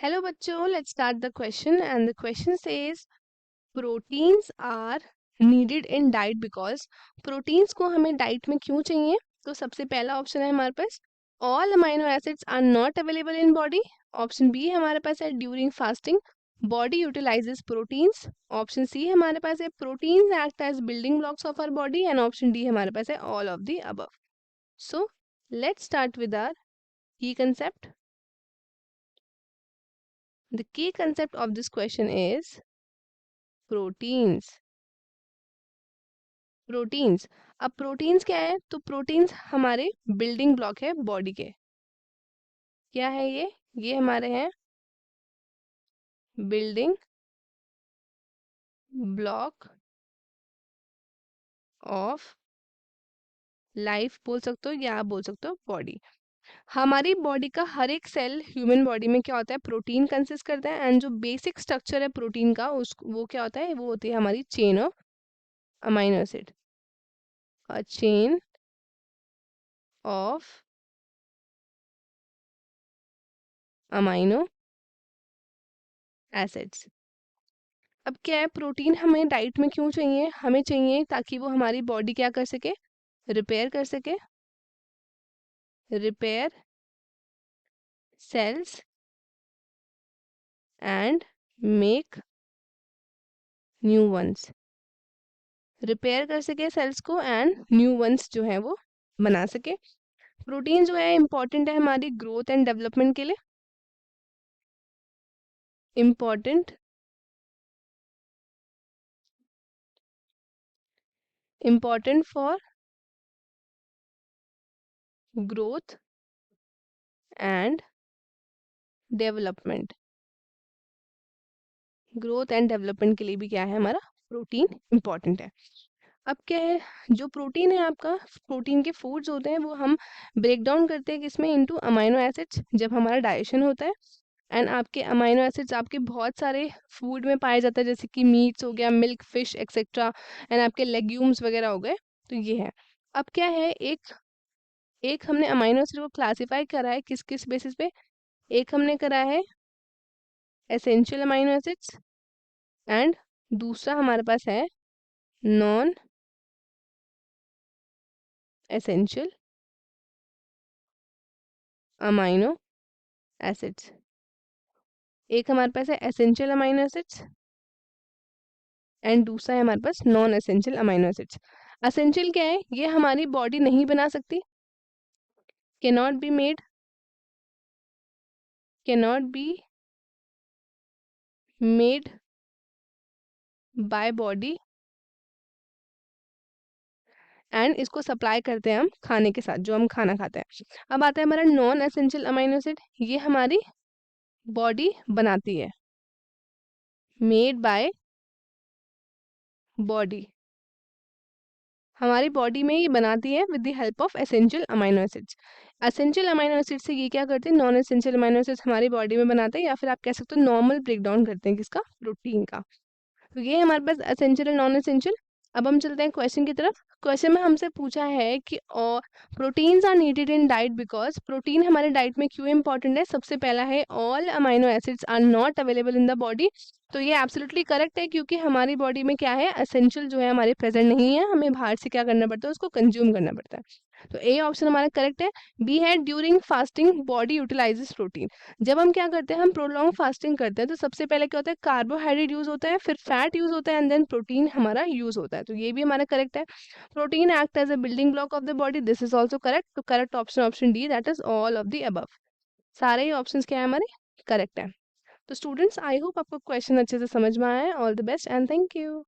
Hello बच्चों, let's start the question and the question says proteins are needed in diet because proteins को हमें diet में क्यों चाहिए। तो सबसे पहला ऑप्शन है हमारे पास all amino acids are not available in body। Option B हमारे पास है during fasting body utilizes proteins। Option C हमारे पास है proteins act as building blocks of our body and option D हमारे पास है all of the above। So let's start with our key concept। The key concept of this question is proteins. Proteins, अब proteins क्या है? तो proteins हमारे building block है body के। क्या है ये हमारे हैं बिल्डिंग ब्लॉक ऑफ लाइफ बोल सकते हो या आप बोल सकते हो बॉडी। हमारी बॉडी का हर एक सेल ह्यूमन बॉडी में क्या होता है? प्रोटीन कंसिस्ट करता है एंड जो बेसिक स्ट्रक्चर है प्रोटीन का उस वो क्या होता है? वो होती है हमारी chain of amino acid. A chain of amino acids. अब क्या है, प्रोटीन हमें डाइट में क्यों चाहिए? हमें चाहिए ताकि वो हमारी बॉडी क्या कर सके? रिपेयर कर सके, repair cells and make new ones. Repair कर सके सेल्स को एंड न्यू वंस जो है वो बना सके। प्रोटीन जो है इंपॉर्टेंट है हमारी ग्रोथ एंड डेवलपमेंट के लिए। Important important for growth and development. Growth and development के लिए भी क्या है हमारा प्रोटीन इंपॉर्टेंट है। अब क्या है, जो प्रोटीन है आपका, प्रोटीन के फूड्स होते हैं वो हम ब्रेक डाउन करते हैं किसमें? इनटू अमाइनो एसिड्स जब हमारा डाइजेशन होता है। एंड आपके अमाइनो एसिड्स आपके बहुत सारे फूड में पाए जाता है, जैसे कि मीट्स हो गया, मिल्क, फिश एक्सेट्रा, एंड आपके लेग्यूम्स वगैरह हो गए। तो ये है। अब क्या है, एक एक हमने अमाइनो एसिड को क्लासिफाई करा है किस किस बेसिस पे? एक हमने करा है एसेंशियल अमाइनो एसिड्स एंड दूसरा हमारे पास है नॉन एसेंशियल अमाइनो एसिड्स। एक हमारे पास है एसेंशियल अमाइनो एसिड्स एंड दूसरा है हमारे पास non essential amino acids. Essential क्या है? ये हमारी बॉडी नहीं बना सकती, cannot be made, cannot be made by body and इसको सप्लाई करते हैं हम खाने के साथ, जो हम खाना खाते हैं। अब आता है हमारा नॉन एसेंशियल अमाइनो एसिड, ये हमारी बॉडी बनाती है, मेड बाय बॉडी, हमारी बॉडी में ये बनाती है with the help of essential amino acids. Essential amino acid से ये क्या करते हैं? नॉन एसेंशियल अमाइनो एसिड्स हमारी बॉडी में बनाते हैं, या फिर आप कह सकते हो नॉर्मल ब्रेक डाउन करते हैं किसका? प्रोटीन का। तो ये हमारे पास एसेंशियल और नॉन एसेंशियल। अब हम चलते हैं क्वेश्चन की तरफ। क्वेश्चन में हमसे पूछा है कि proteins are needed in diet because protein हमारे डाइट में क्यों इंपॉर्टेंट है। सबसे पहला है all amino acids are not available in the body. तो ये एब्सोल्युटली करेक्ट है, क्योंकि हमारी बॉडी में क्या है, एसेंशियल जो है हमारे प्रेजेंट नहीं है, हमें बाहर से क्या करना पड़ता है? उसको कंज्यूम करना पड़ता है। तो ए ऑप्शन हमारा करेक्ट है। बी है during fasting body utilises protein. जब हम क्या करते हैं, हम प्रोलॉन्ग फास्टिंग करते हैं, तो सबसे पहले क्या होता है? कार्बोहाइड्रेट यूज होता है, फिर फैट यूज होता है एंड देन प्रोटीन हमारा यूज होता है। तो ये भी हमारा करेक्ट है। Protein act as a building block of the body, this is also correct. तो correct option option D, that is all of the above. सारे ही ऑप्शंस क्या है हमारे? करेक्ट है। तो स्टूडेंट्स, आई होप आपको क्वेश्चन अच्छे से समझ में आया है। All the best and thank you.